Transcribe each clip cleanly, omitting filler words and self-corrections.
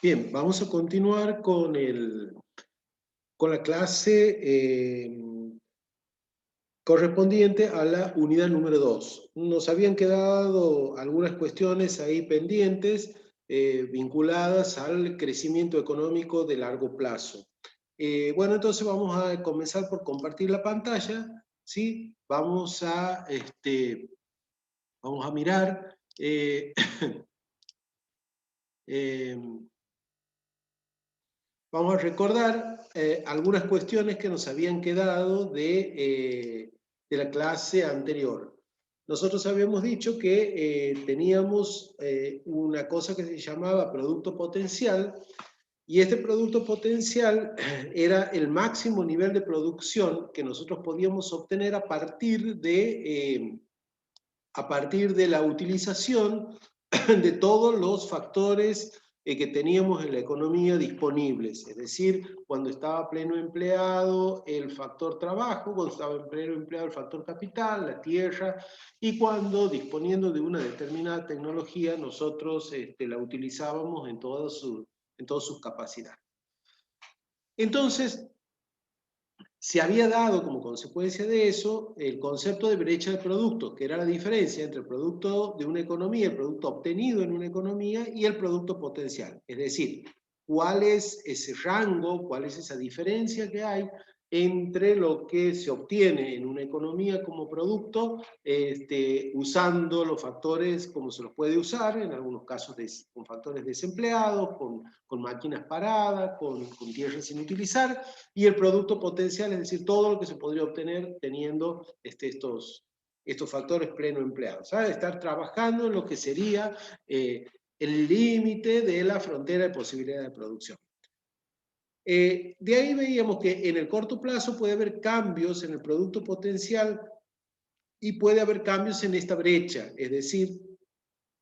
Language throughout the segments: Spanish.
Bien, vamos a continuar con la clase correspondiente a la unidad número 2. Nos habían quedado algunas cuestiones ahí pendientes vinculadas al crecimiento económico de largo plazo. Bueno, entonces vamos a comenzar por compartir la pantalla, ¿sí? Vamos a mirar eh, vamos a recordar algunas cuestiones que nos habían quedado de la clase anterior. Nosotros habíamos dicho que teníamos una cosa que se llamaba producto potencial, y este producto potencial era el máximo nivel de producción que nosotros podíamos obtener a partir de la utilización de todos los factores que teníamos en la economía disponibles, es decir, cuando estaba pleno empleado el factor trabajo, cuando estaba en pleno empleado el factor capital, la tierra, y cuando disponiendo de una determinada tecnología nosotros la utilizábamos en todas sus capacidades. Entonces, se había dado como consecuencia de eso el concepto de brecha de productos, que era la diferencia entre el producto de una economía, el producto obtenido en una economía y el producto potencial. Es decir, cuál es ese rango, cuál es esa diferencia que hay entre lo que se obtiene en una economía como producto, usando los factores como se los puede usar, en algunos casos con factores desempleados, con máquinas paradas, con tierra sin utilizar, y el producto potencial, es decir, todo lo que se podría obtener teniendo estos factores pleno empleados. ¿Sabe? Estar trabajando en lo que sería el límite de la frontera de posibilidad de producción. De ahí veíamos que en el corto plazo puede haber cambios en el producto potencial y puede haber cambios en esta brecha, es decir,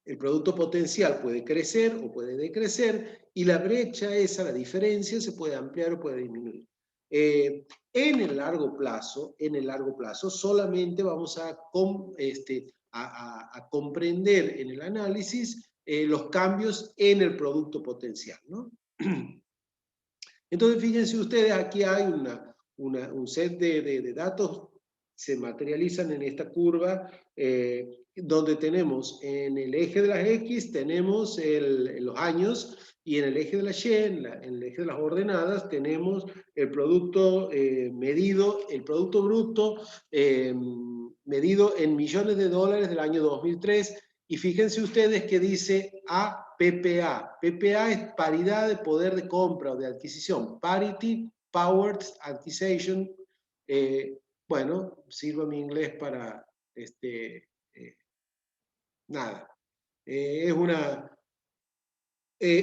el producto potencial puede crecer o puede decrecer y la brecha esa, la diferencia, se puede ampliar o puede disminuir. En el largo plazo solamente vamos a comprender en el análisis los cambios en el producto potencial, ¿no? Entonces, fíjense ustedes, aquí hay un set de datos, se materializan en esta curva, donde tenemos en el eje de las X, tenemos los años, y en el eje de la Y, en el eje de las ordenadas, tenemos el producto medido, el producto bruto medido en millones de dólares del año 2003, y fíjense ustedes que dice APPA. PPA es paridad de poder de compra o de adquisición. Parity Powered Acquisition. Bueno, sirve mi inglés para nada. Es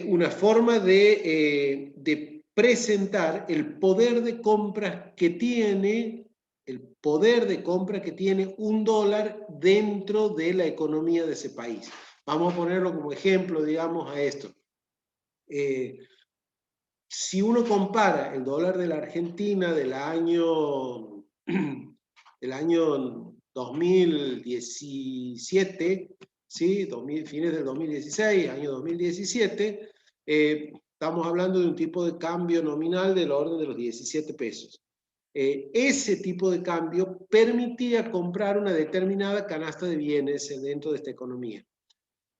una forma de presentar el poder de compra que tiene un dólar dentro de la economía de ese país. Vamos a ponerlo como ejemplo, digamos, a esto. Si uno compara el dólar de la Argentina del año 2017, ¿sí? Fines del 2016, año 2017, estamos hablando de un tipo de cambio nominal del orden de los 17 pesos. Ese tipo de cambio permitía comprar una determinada canasta de bienes dentro de esta economía.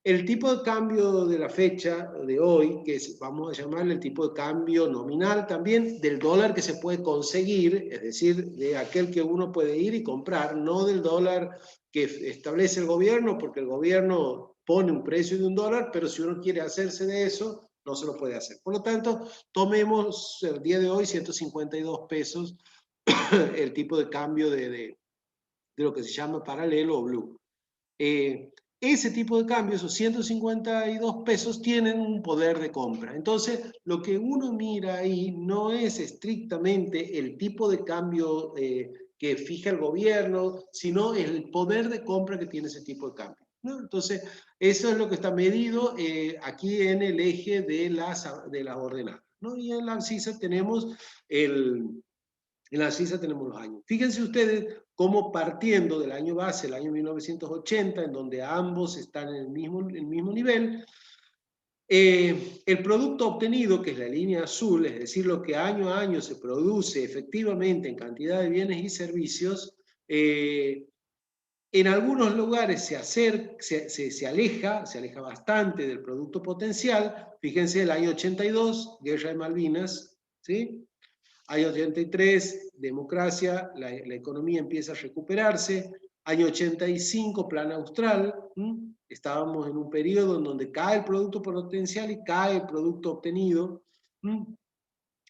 El tipo de cambio de la fecha de hoy, que vamos a llamarle el tipo de cambio nominal también, del dólar que se puede conseguir, es decir, de aquel que uno puede ir y comprar, no del dólar que establece el gobierno, porque el gobierno pone un precio de un dólar, pero si uno quiere hacerse de eso, no se lo puede hacer. Por lo tanto, tomemos el día de hoy 152 pesos el tipo de cambio de lo que se llama paralelo o blue. Ese tipo de cambios, esos 152 pesos, tienen un poder de compra. Entonces, lo que uno mira ahí no es estrictamente el tipo de cambio que fija el gobierno, sino el poder de compra que tiene ese tipo de cambio, ¿no? Entonces, eso es lo que está medido aquí en el eje de las ordenadas, ¿no? Y en la abscisa tenemos los años. Fíjense ustedes cómo, partiendo del año base, el año 1980, en donde ambos están en el mismo nivel, El producto obtenido, que es la línea azul, es decir, lo que año a año se produce efectivamente en cantidad de bienes y servicios, en algunos lugares se aleja bastante del producto potencial. Fíjense, el año 82, Guerra de Malvinas, ¿sí? Año 83, democracia, la economía empieza a recuperarse. Año 85, plan austral. Estábamos en un periodo en donde cae el producto potencial y cae el producto obtenido.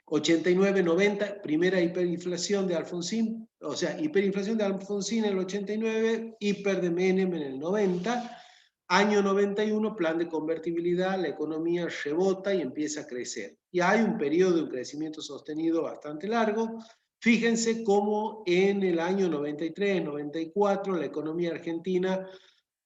89, 90, primera hiperinflación de Alfonsín, o sea, hiperinflación de Alfonsín en el 89, hiper de Menem en el 90. Año 91, plan de convertibilidad, la economía rebota y empieza a crecer. Y hay un periodo de un crecimiento sostenido bastante largo. Fíjense cómo en el año 93, 94, la economía argentina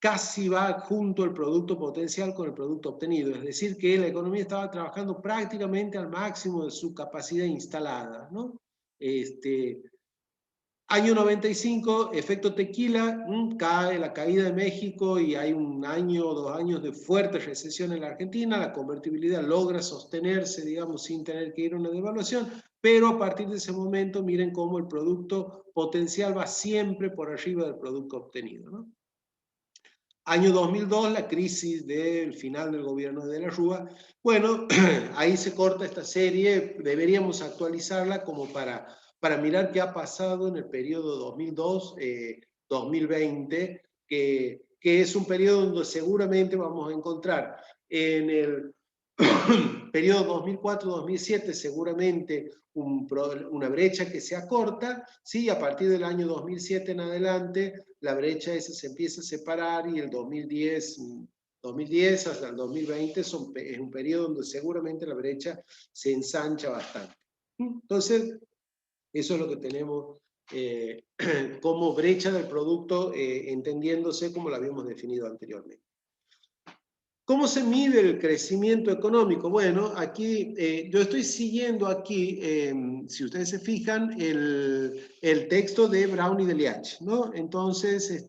casi va junto el producto potencial con el producto obtenido. Es decir, que la economía estaba trabajando prácticamente al máximo de su capacidad instalada, ¿no? Año 95, efecto tequila, cae la caída de México y hay un año o 2 años de fuerte recesión en la Argentina. La convertibilidad logra sostenerse, digamos, sin tener que ir a una devaluación, pero a partir de ese momento miren cómo el producto potencial va siempre por arriba del producto obtenido, ¿no? Año 2002, la crisis del final del gobierno de De la Rúa. Bueno, ahí se corta esta serie, deberíamos actualizarla como para mirar qué ha pasado en el periodo 2002-2020, que es un periodo donde seguramente vamos a encontrar en el periodo 2004-2007 seguramente una brecha que se acorta, ¿sí? A partir del año 2007 en adelante la brecha esa se empieza a separar y el 2010 hasta el 2020 es un periodo donde seguramente la brecha se ensancha bastante. Entonces, eso es lo que tenemos como brecha del producto, entendiéndose como lo habíamos definido anteriormente. ¿Cómo se mide el crecimiento económico? Bueno, aquí yo estoy siguiendo aquí, si ustedes se fijan, el texto de Brown y de Liach, ¿no? Entonces,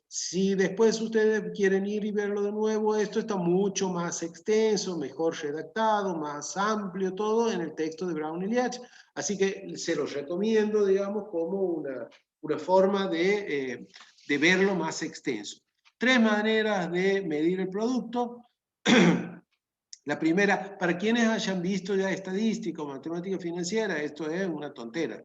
si después ustedes quieren ir y verlo de nuevo, esto está mucho más extenso, mejor redactado, más amplio todo en el texto de Brown y Liach. Así que se los recomiendo, digamos, como una forma de verlo más extenso. 3 maneras de medir el producto. La primera, para quienes hayan visto ya estadística o matemática financiera, esto es una tontera.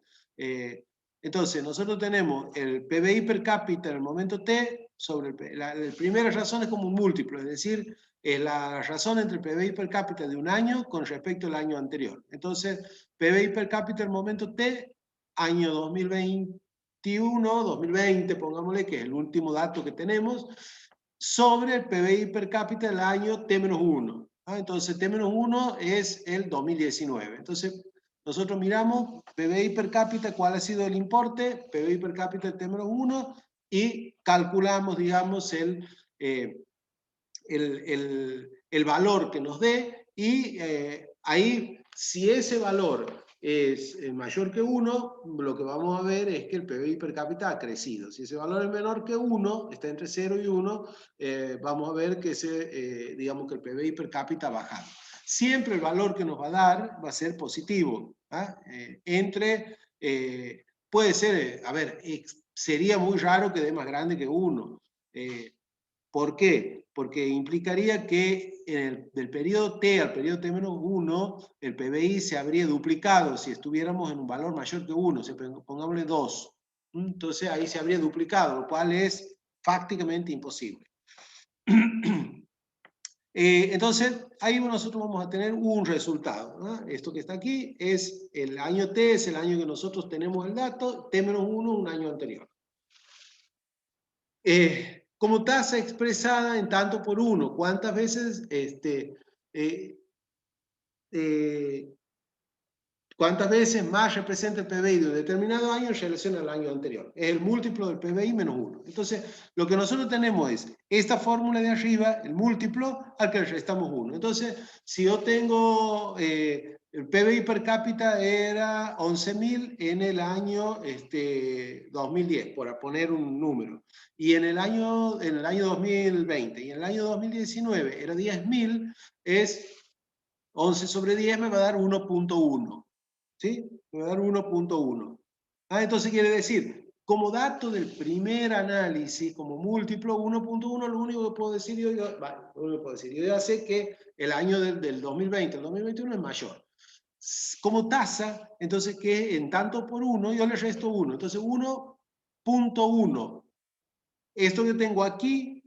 Entonces, nosotros tenemos el PBI per cápita en el momento T sobre la primera razón es como un múltiplo, es decir, es la razón entre el PBI per cápita de un año con respecto al año anterior. Entonces, PBI per cápita en el momento T, año 2021, 2020, pongámosle que es el último dato que tenemos, sobre el PBI per cápita del año T-1. Entonces, T-1 es el 2019. Entonces, nosotros miramos PBI per cápita, cuál ha sido el importe, PBI per cápita del T-1, y calculamos, digamos, el valor que nos dé, y ahí, si ese valor es mayor que 1, lo que vamos a ver es que el PBI per cápita ha crecido. Si ese valor es menor que 1, está entre 0 y 1, vamos a ver que digamos que el PBI per cápita ha bajado. Siempre el valor que nos va a dar va a ser positivo. Puede ser, a ver, sería muy raro que dé más grande que 1. ¿Por qué? Porque implicaría que del periodo T al periodo T-1, el PBI se habría duplicado si estuviéramos en un valor mayor que 1, pongámosle 2. Entonces ahí se habría duplicado, lo cual es prácticamente imposible. Entonces, ahí nosotros vamos a tener un resultado, ¿no? Esto que está aquí es el año T, es el año que nosotros tenemos el dato, T-1, un año anterior. Como tasa expresada en tanto por 1, ¿cuántas veces ¿Cuántas veces más representa el PBI de un determinado año en relación al año anterior? Es el múltiplo del PBI menos 1. Entonces, lo que nosotros tenemos es esta fórmula de arriba, el múltiplo, al que le restamos 1. Entonces, si yo tengo, el PBI per cápita era 11.000 en el año 2010, por poner un número. Y en el año 2020 y en el año 2019 era 10.000, es 11 sobre 10 me va a dar 1.1. ¿Sí? Me va a dar 1.1. Entonces quiere decir, como dato del primer análisis, como múltiplo, 1.1, lo único que puedo decir yo ya sé que el año del 2020, el 2021 es mayor. Como tasa, entonces que en tanto por 1, yo le resto 1. Entonces 1.1. Esto que tengo aquí,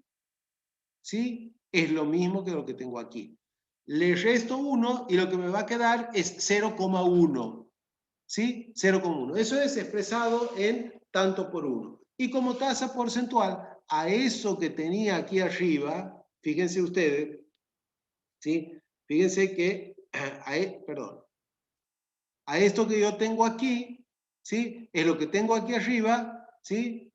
¿sí? Es lo mismo que lo que tengo aquí. Le resto 1 y lo que me va a quedar es 0,1. ¿Sí? 0,1. Eso es expresado en tanto por 1. Y como tasa porcentual, a eso que tenía aquí arriba, fíjense ustedes, ¿sí? Fíjense que, a esto que yo tengo aquí, ¿sí? Es lo que tengo aquí arriba, ¿sí?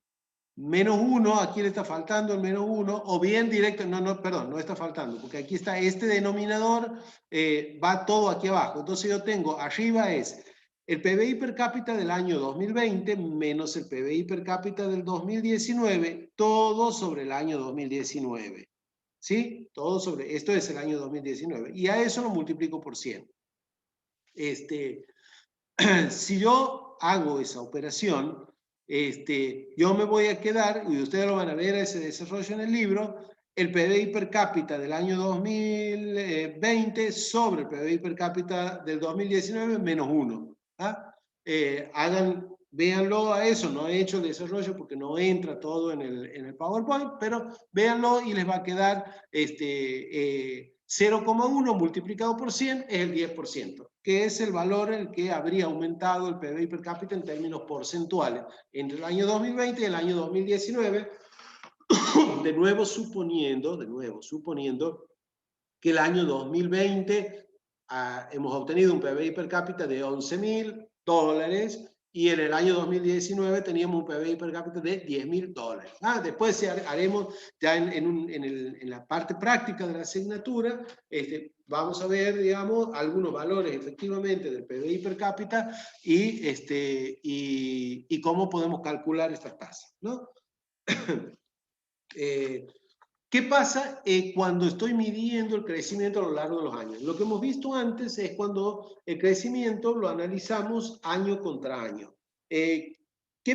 Menos 1, aquí le está faltando el menos 1, o bien directo, perdón, no está faltando, porque aquí está este denominador, va todo aquí abajo. Entonces yo tengo, arriba es el PBI per cápita del año 2020 menos el PBI per cápita del 2019, todo sobre el año 2019. ¿Sí? Todo sobre, esto es el año 2019. Y a eso lo multiplico por 100. Si yo hago esa operación, yo me voy a quedar, y ustedes lo van a ver ese desarrollo en el libro, el PBI per cápita del año 2020 sobre el PBI per cápita del 2019 menos 1. Véanlo a eso, no he hecho el desarrollo porque no entra todo en el PowerPoint, pero véanlo y les va a quedar 0,1 multiplicado por 100 es el 10%, que es el valor en el que habría aumentado el PBI per cápita en términos porcentuales entre el año 2020 y el año 2019, de nuevo suponiendo que el año 2020 hemos obtenido un PBI per cápita de $11.000 y en el año 2019 teníamos un PBI per cápita de $10.000. Después haremos ya en la parte práctica de la asignatura, vamos a ver, digamos, algunos valores efectivamente del PBI per cápita y cómo podemos calcular estas tasas, ¿no? ¿Qué pasa cuando estoy midiendo el crecimiento a lo largo de los años? Lo que hemos visto antes es cuando el crecimiento lo analizamos año contra año. ¿Qué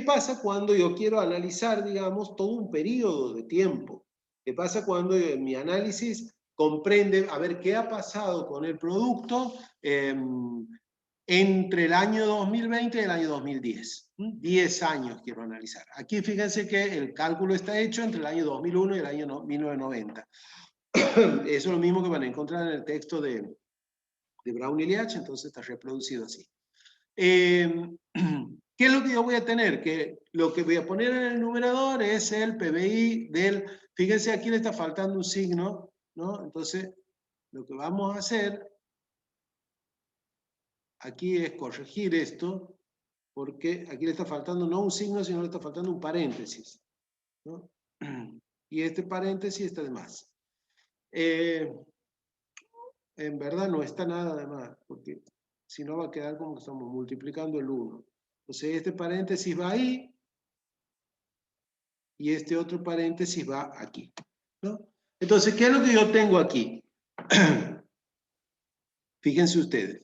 pasa cuando yo quiero analizar, digamos, todo un periodo de tiempo? ¿Qué pasa cuando mi análisis comprende, a ver, qué ha pasado con el producto entre el año 2020 y el año 2010? 10 años quiero analizar. Aquí fíjense que el cálculo está hecho entre el año 2001 y el año 1990. Eso es lo mismo que van a encontrar en el texto de Brown y Liach, entonces está reproducido así. ¿Qué es lo que yo voy a tener? Que lo que voy a poner en el numerador es el PBI del... Fíjense, aquí le está faltando un signo, ¿no? Entonces, lo que vamos a hacer aquí es corregir esto, porque aquí le está faltando no un signo, sino le está faltando un paréntesis, ¿no? Y este paréntesis está de más. En verdad no está nada de más, porque si no va a quedar como que estamos multiplicando el 1. Entonces este paréntesis va ahí, y este otro paréntesis va aquí, ¿no? Entonces, ¿qué es lo que yo tengo aquí? Fíjense ustedes.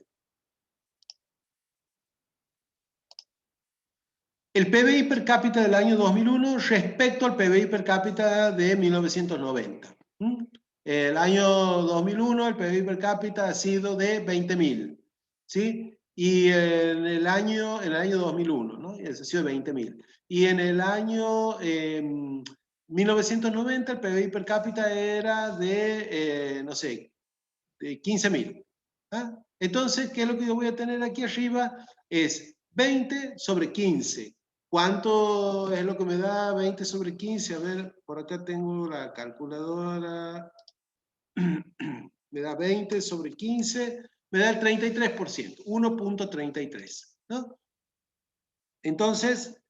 El PBI per cápita del año 2001 respecto al PBI per cápita de 1990. El año 2001 el PBI per cápita ha sido de 20.000, ¿sí? Y en el año 2001, ¿no? Ha sido de 20.000. Y en el año 1990 el PBI per cápita era de, no sé, de 15.000. Entonces, ¿qué es lo que yo voy a tener aquí arriba? Es 20 sobre 15. ¿Cuánto es lo que me da 20 sobre 15? A ver, por acá tengo la calculadora. Me da 20 sobre 15, me da el 33%, 1.33, ¿no? Entonces,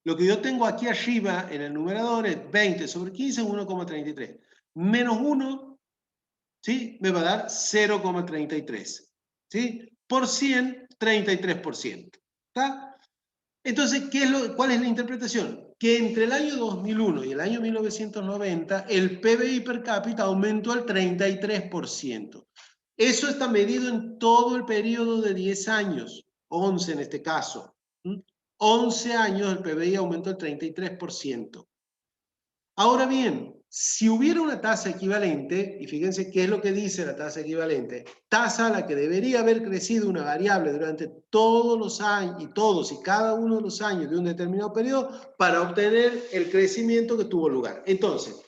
lo que yo tengo aquí arriba en el numerador es 20 sobre 15, 1,33. Menos 1, ¿sí? Me va a dar 0,33. ¿Sí? Por 100, 33%. ¿Está? Entonces, ¿cuál es la interpretación? Que entre el año 2001 y el año 1990, el PBI per cápita aumentó al 33%. Eso está medido en todo el periodo de 10 años, 11 en este caso. 11 años el PBI aumentó el 33%. Ahora bien, si hubiera una tasa equivalente, y fíjense qué es lo que dice la tasa equivalente, tasa a la que debería haber crecido una variable durante todos los años, y cada uno de los años de un determinado periodo, para obtener el crecimiento que tuvo lugar. Entonces,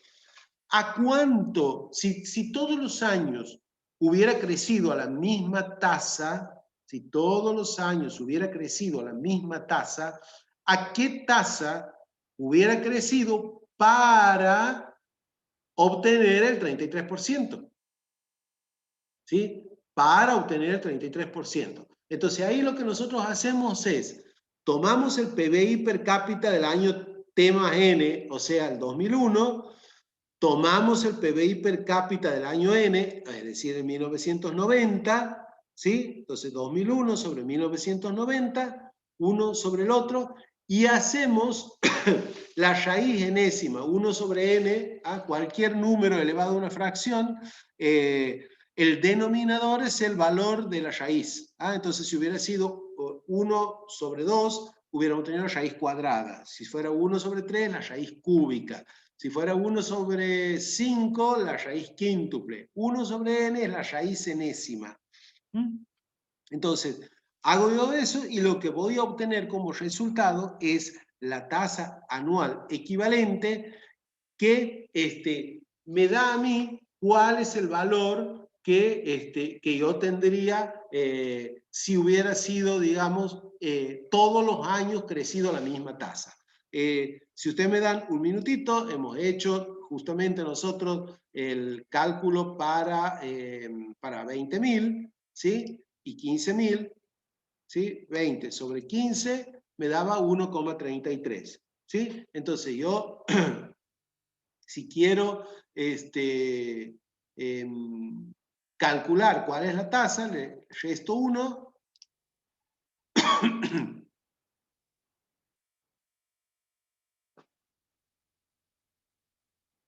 ¿a cuánto, si todos los años hubiera crecido a la misma tasa, si todos los años hubiera crecido a la misma tasa, ¿a qué tasa hubiera crecido para obtener el 33%? ¿Sí? Para obtener el 33%. Entonces ahí lo que nosotros hacemos es, tomamos el PBI per cápita del año T más N, o sea, el 2001, tomamos el PBI per cápita del año N, es decir, en 1990, ¿sí? Entonces 2001 sobre 1990, uno sobre el otro, y hacemos la raíz enésima, 1 sobre n, a cualquier número elevado a una fracción, el denominador es el valor de la raíz. Entonces, si hubiera sido 1 sobre 2, hubiéramos tenido la raíz cuadrada. Si fuera 1 sobre 3, la raíz cúbica. Si fuera 1 sobre 5, la raíz quíntuple. 1 sobre n es la raíz enésima. Entonces, hago yo eso y lo que voy a obtener como resultado es la tasa anual equivalente que me da a mí cuál es el valor que yo tendría si hubiera sido, digamos, todos los años crecido a la misma tasa. Si ustedes me dan un minutito, hemos hecho justamente nosotros el cálculo para 20.000, ¿sí? Y 15.000, ¿sí? 20 sobre 15 me daba 1,33, ¿sí? Entonces yo, si quiero calcular cuál es la tasa, le resto 1.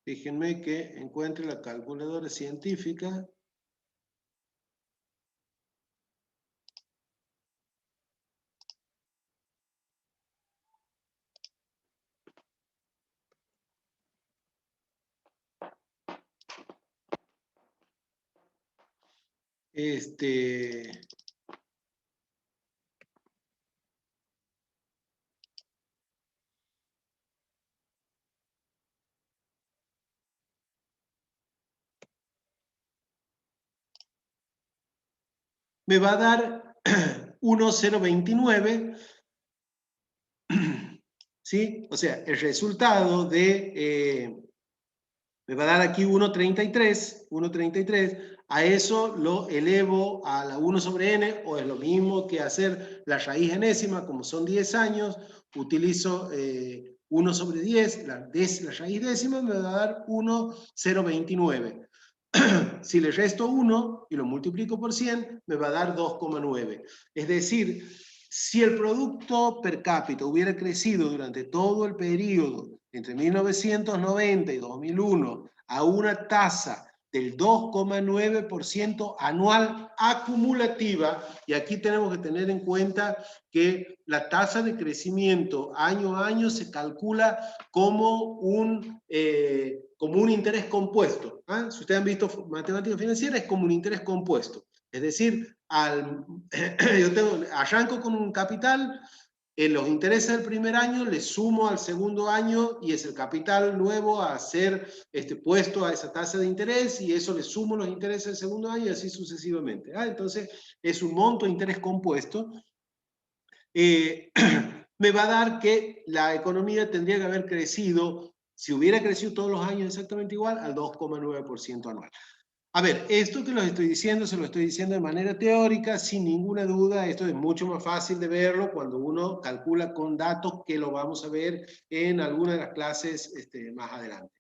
Déjenme que encuentre la calculadora científica. Me va a dar 1,029, ¿sí? O sea, el resultado me va a dar aquí 1,33, a eso lo elevo a la 1 sobre n, o es lo mismo que hacer la raíz enésima, como son 10 años, utilizo 1 sobre 10, la raíz décima me va a dar 1,029. Si le resto 1 y lo multiplico por 100, me va a dar 2,9. Es decir, si el producto per cápita hubiera crecido durante todo el periodo entre 1990 y 2001 a una tasa del 2,9% anual acumulativa, y aquí tenemos que tener en cuenta que la tasa de crecimiento año a año se calcula como un interés compuesto. Si ustedes han visto matemática financiera, es como un interés compuesto. Es decir, yo arranco con un capital, en los intereses del primer año le sumo al segundo año y es el capital nuevo a ser puesto a esa tasa de interés, y eso le sumo los intereses del segundo año y así sucesivamente. Entonces es un monto de interés compuesto. Me va a dar que la economía tendría que haber crecido, si hubiera crecido todos los años exactamente igual, al 2,9% anual. A ver, esto que los estoy diciendo, se lo estoy diciendo de manera teórica, sin ninguna duda. Esto es mucho más fácil de verlo cuando uno calcula con datos, que lo vamos a ver en alguna de las clases más adelante.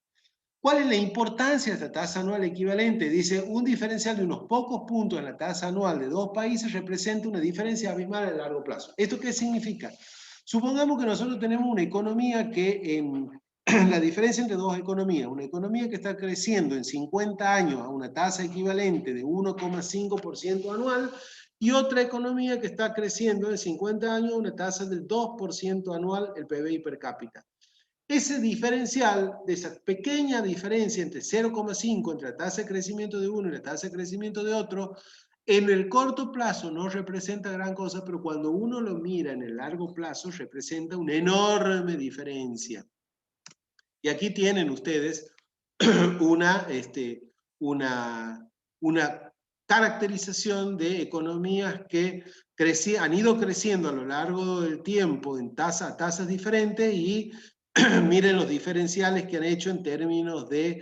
¿Cuál es la importancia de esta tasa anual equivalente? Dice, un diferencial de unos pocos puntos en la tasa anual de dos países representa una diferencia abismal a largo plazo. ¿Esto qué significa? Supongamos que nosotros tenemos una economía que la diferencia entre dos economías, una economía que está creciendo en 50 años a una tasa equivalente de 1,5% anual, y otra economía que está creciendo en 50 años a una tasa del 2% anual, el PBI per cápita. Ese diferencial, de esa pequeña diferencia entre 0,5 entre la tasa de crecimiento de uno y la tasa de crecimiento de otro, en el corto plazo no representa gran cosa, pero cuando uno lo mira en el largo plazo representa una enorme diferencia. Y aquí tienen ustedes una caracterización de economías que han ido creciendo a lo largo del tiempo en tasas diferentes, y miren los diferenciales que han hecho en términos de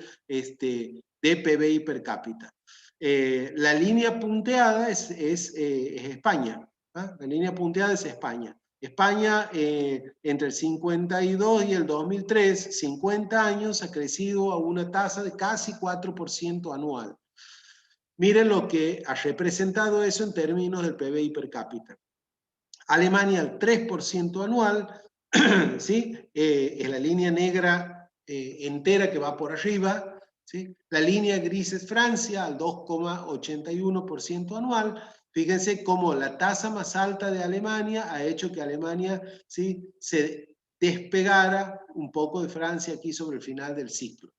PBI per cápita. La línea punteada es España. ¿Ah? La línea punteada es España. España, entre el 52 y el 2003, 50 años, ha crecido a una tasa de casi 4% anual. Miren lo que ha representado eso en términos del PBI per cápita. Alemania, al 3% anual, ¿sí? Es la línea negra entera que va por arriba, ¿sí? La línea gris es Francia, al 2,81% anual. Fíjense cómo la tasa más alta de Alemania ha hecho que Alemania, ¿sí?, se despegara un poco de Francia aquí sobre el final del ciclo.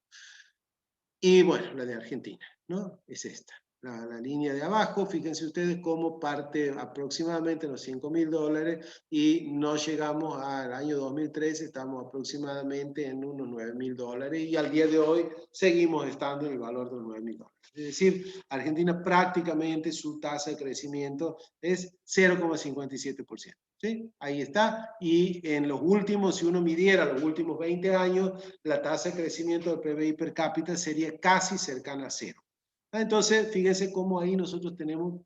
Y bueno, la de Argentina, ¿no? Es esta. La línea de abajo, fíjense ustedes cómo parte aproximadamente los $5.000, y no llegamos al año 2013, estamos aproximadamente en unos $9.000, y al día de hoy seguimos estando en el valor de los $9.000. Es decir, Argentina prácticamente su tasa de crecimiento es 0,57%. ¿Sí? Ahí está, y en los últimos, si uno midiera los últimos 20 años, la tasa de crecimiento del PBI per cápita sería casi cercana a cero. Entonces, fíjense cómo ahí nosotros tenemos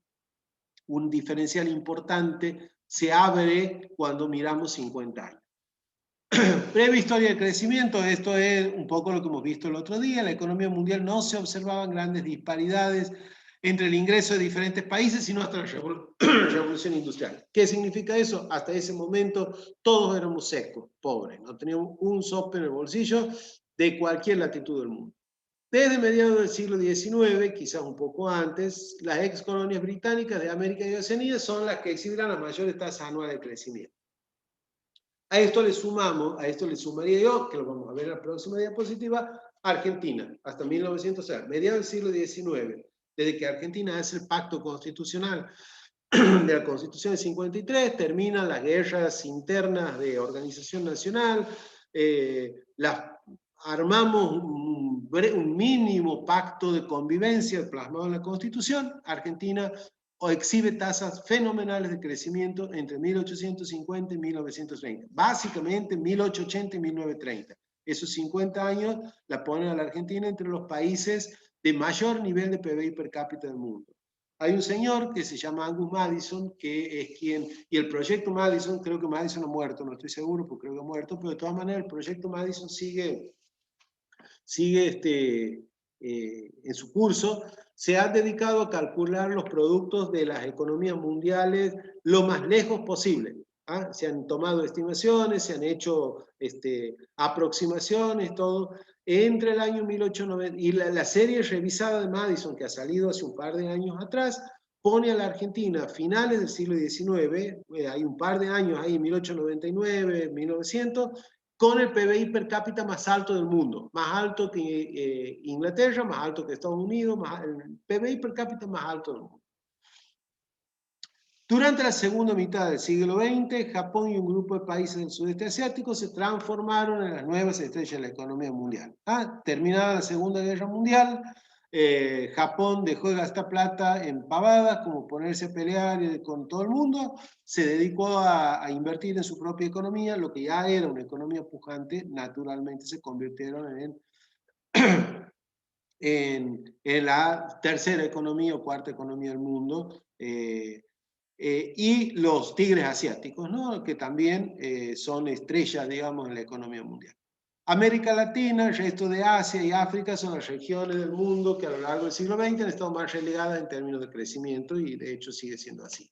un diferencial importante, se abre cuando miramos 50 años. Breve historia del crecimiento, esto es un poco lo que hemos visto el otro día. En la economía mundial no se observaban grandes disparidades entre el ingreso de diferentes países, sino hasta la revolución industrial. ¿Qué significa eso? Hasta ese momento todos éramos secos, pobres, no teníamos un sope en el bolsillo de cualquier latitud del mundo. Desde mediados del siglo XIX, quizás un poco antes, las ex colonias británicas de América y Oceanía son las que exhibirán las mayores tasas anuales de crecimiento. A esto le sumaría yo, que lo vamos a ver en la próxima diapositiva, Argentina, hasta 1900, mediados del siglo XIX, desde que Argentina hace el pacto constitucional de la Constitución de 53, terminan las guerras internas de organización nacional, armamos un mínimo pacto de convivencia plasmado en la Constitución. Argentina exhibe tasas fenomenales de crecimiento entre 1850 y 1930. Básicamente 1880 y 1930. Esos 50 años la ponen a la Argentina entre los países de mayor nivel de PBI per cápita del mundo. Hay un señor que se llama Angus Madison, que es quien, y el proyecto Madison, creo que Madison ha muerto, no estoy seguro, porque creo que ha muerto, pero de todas maneras el proyecto Madison sigue en su curso. Se ha dedicado a calcular los productos de las economías mundiales lo más lejos posible. ¿Ah? Se han tomado estimaciones, se han hecho aproximaciones, todo. Entre el año 1890 y la serie revisada de Madison, que ha salido hace un par de años atrás, pone a la Argentina a finales del siglo XIX, hay un par de años ahí, 1899, 1900, con el PBI per cápita más alto del mundo, más alto que Inglaterra, más alto que Estados Unidos, el PBI per cápita más alto del mundo. Durante la segunda mitad del siglo XX, Japón y un grupo de países del sudeste asiático se transformaron en las nuevas estrellas de la economía mundial. Terminada la Segunda Guerra Mundial, Japón dejó de gastar plata en pavadas, como ponerse a pelear con todo el mundo, se dedicó a invertir en su propia economía, lo que ya era una economía pujante, naturalmente se convirtieron en la tercera economía o cuarta economía del mundo, y los tigres asiáticos, ¿no? Que también son estrellas, digamos, en la economía mundial. América Latina, el resto de Asia y África son las regiones del mundo que a lo largo del siglo XX han estado más relegadas en términos de crecimiento y de hecho sigue siendo así.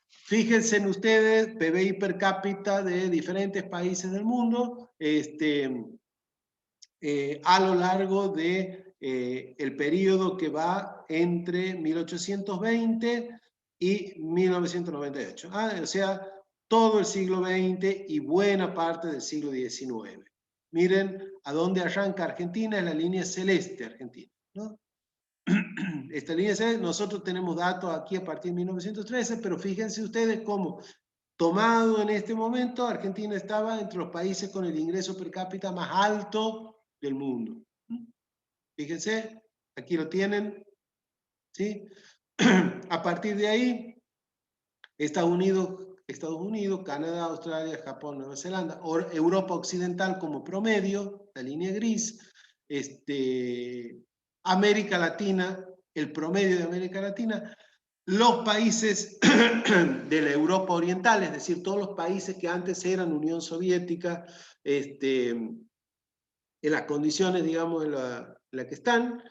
Fíjense en ustedes, PBI per cápita de diferentes países del mundo, a lo largo de el periodo que va entre 1820 y 1998. O sea, todo el siglo XX y buena parte del siglo XIX. Miren a dónde arranca Argentina, es la línea celeste argentina, ¿no? Esta línea celeste, nosotros tenemos datos aquí a partir de 1913, pero fíjense ustedes cómo, tomado en este momento, Argentina estaba entre los países con el ingreso per cápita más alto del mundo. Fíjense, aquí lo tienen, ¿sí? A partir de ahí, Estados Unidos, Canadá, Australia, Japón, Nueva Zelanda, Europa Occidental como promedio, la línea gris, América Latina, el promedio de América Latina, los países de la Europa Oriental, es decir, todos los países que antes eran Unión Soviética, en las condiciones, digamos, en la que están.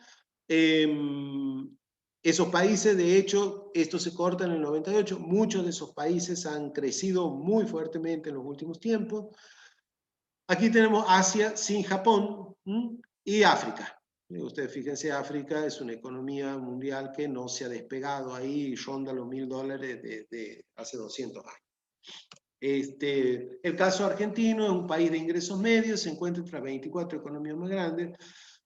Esos países, de hecho, esto se corta en el 98, muchos de esos países han crecido muy fuertemente en los últimos tiempos. Aquí tenemos Asia sin Japón, y África. Ustedes fíjense, África es una economía mundial que no se ha despegado ahí y ronda los $1000 de hace 200 años. El caso argentino es un país de ingresos medios, se encuentra entre las 24 economías más grandes.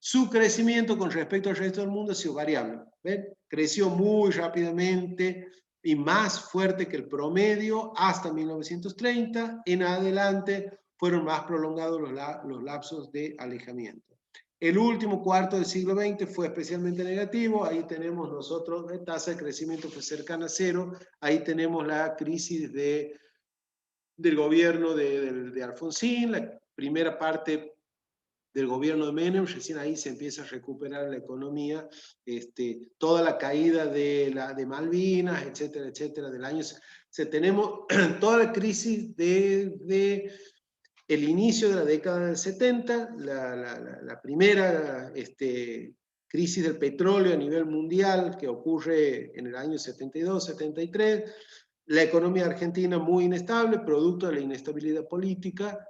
Su crecimiento con respecto al resto del mundo ha sido variable. ¿Ven? Creció muy rápidamente y más fuerte que el promedio hasta 1930. En adelante fueron más prolongados los lapsos de alejamiento. El último cuarto del siglo XX fue especialmente negativo. Ahí tenemos nosotros, la tasa de crecimiento fue cercana a cero. Ahí tenemos la crisis del gobierno de Alfonsín, la primera parte del gobierno de Menem, recién ahí se empieza a recuperar la economía, toda la caída de Malvinas, etcétera, etcétera, del año. Tenemos toda la crisis de el inicio de la década del 70, la primera crisis del petróleo a nivel mundial que ocurre en el año 72, 73, la economía argentina muy inestable, producto de la inestabilidad política,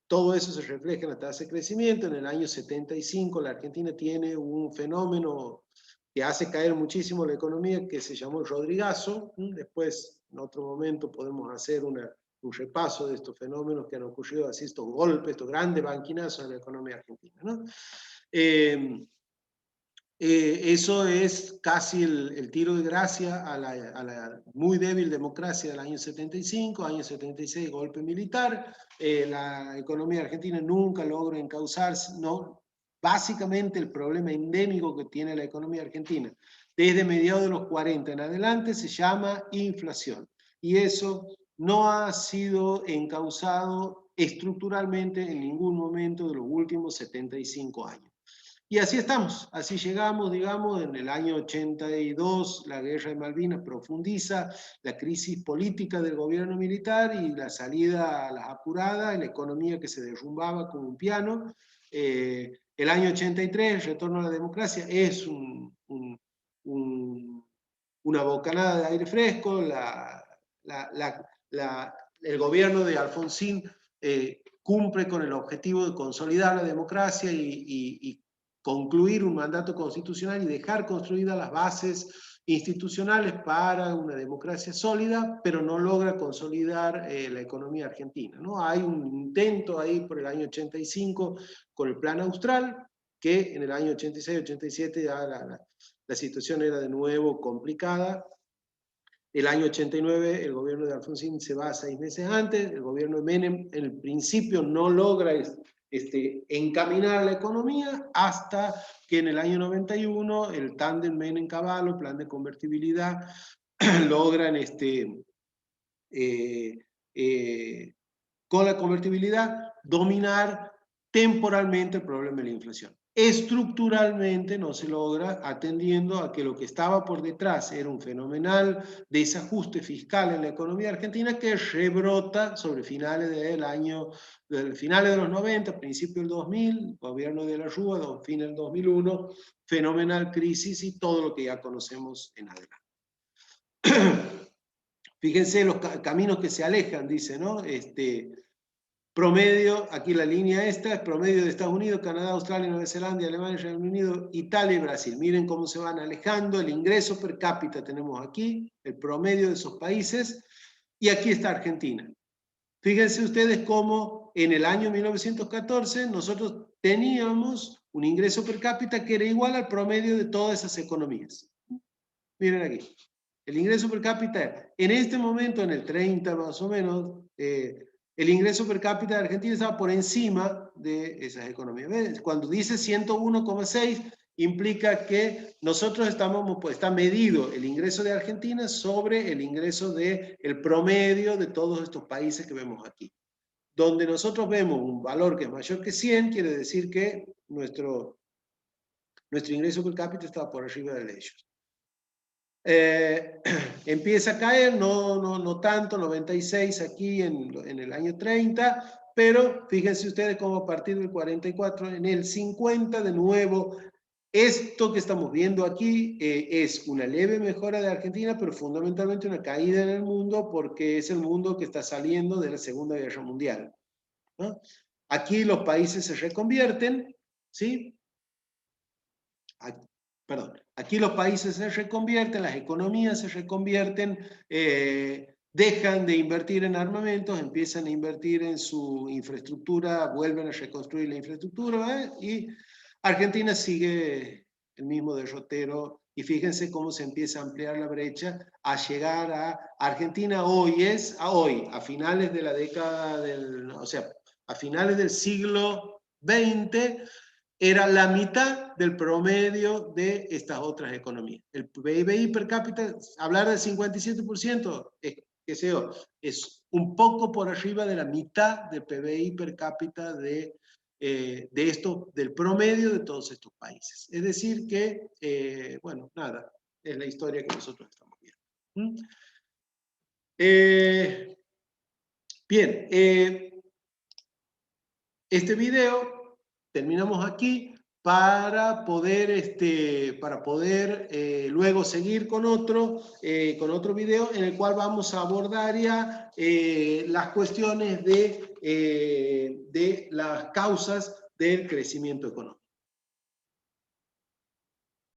todo eso se refleja en la tasa de crecimiento. En el año 75 la Argentina tiene un fenómeno que hace caer muchísimo la economía que se llamó el Rodrigazo. Después, en otro momento, podemos hacer un repaso de estos fenómenos que han ocurrido, así estos golpes, estos grandes banquinazos en la economía argentina, ¿no? Eso es casi el tiro de gracia a la muy débil democracia del año 75, año 76, golpe militar. La economía argentina nunca logra encauzarse, ¿no? Básicamente el problema endémico que tiene la economía argentina desde mediados de los 40 en adelante se llama inflación. Y eso no ha sido encauzado estructuralmente en ningún momento de los últimos 75 años. Y así estamos, así llegamos, digamos, en el año 82, la guerra de Malvinas profundiza la crisis política del gobierno militar y la salida a las apuradas, la economía que se derrumbaba como un piano. El año 83, el retorno a la democracia, es una bocanada de aire fresco. El gobierno de Alfonsín cumple con el objetivo de consolidar la democracia y concluir un mandato constitucional y dejar construidas las bases institucionales para una democracia sólida, pero no logra consolidar la economía argentina, ¿no? Hay un intento ahí por el año 85 con el Plan Austral, que en el año 86-87 ya la situación era de nuevo complicada. El año 89 el gobierno de Alfonsín se va 6 meses antes, el gobierno de Menem en el principio no logra encaminar la economía hasta que en el año 91 el tándem Menem-Cavallo, plan de convertibilidad, logran con la convertibilidad dominar temporalmente el problema de la inflación. Estructuralmente no se logra atendiendo a que lo que estaba por detrás era un fenomenal desajuste fiscal en la economía argentina que rebrota sobre finales finales de los 90, principios del 2000, gobierno de la Rúa, fin del 2001, fenomenal crisis y todo lo que ya conocemos en adelante. Fíjense los caminos que se alejan, dice, ¿no? Promedio, aquí la línea esta, es promedio de Estados Unidos, Canadá, Australia, Nueva Zelanda, Alemania, Reino Unido, Italia y Brasil. Miren cómo se van alejando, el ingreso per cápita tenemos aquí, el promedio de esos países, y aquí está Argentina. Fíjense ustedes cómo en el año 1914 nosotros teníamos un ingreso per cápita que era igual al promedio de todas esas economías. Miren aquí, el ingreso per cápita, en este momento, en el 30 más o menos, el ingreso per cápita de Argentina estaba por encima de esas economías. Cuando dice 101,6, implica que nosotros pues está medido el ingreso de Argentina sobre el ingreso del promedio de todos estos países que vemos aquí. Donde nosotros vemos un valor que es mayor que 100, quiere decir que nuestro ingreso per cápita está por arriba del de ellos. Empieza a caer, no tanto, 96 aquí en el año 30, pero fíjense ustedes cómo a partir del 44, en el 50 de nuevo, esto que estamos viendo aquí es una leve mejora de Argentina, pero fundamentalmente una caída en el mundo porque es el mundo que está saliendo de la Segunda Guerra Mundial, ¿no? Aquí los países se reconvierten, ¿sí? Aquí los países se reconvierten, las economías se reconvierten, dejan de invertir en armamentos, empiezan a invertir en su infraestructura, vuelven a reconstruir la infraestructura, y Argentina sigue el mismo derrotero, y fíjense cómo se empieza a ampliar la brecha a llegar a Argentina a finales de la década a finales del siglo XX, era la mitad del promedio de estas otras economías. El PBI per cápita, hablar del 57%, es un poco por arriba de la mitad del PBI per cápita del promedio de todos estos países. Es decir que, bueno, nada, es la historia que nosotros estamos viendo. Bien, este video terminamos aquí para poder, luego seguir con otro video en el cual vamos a abordar ya las cuestiones de las causas del crecimiento económico.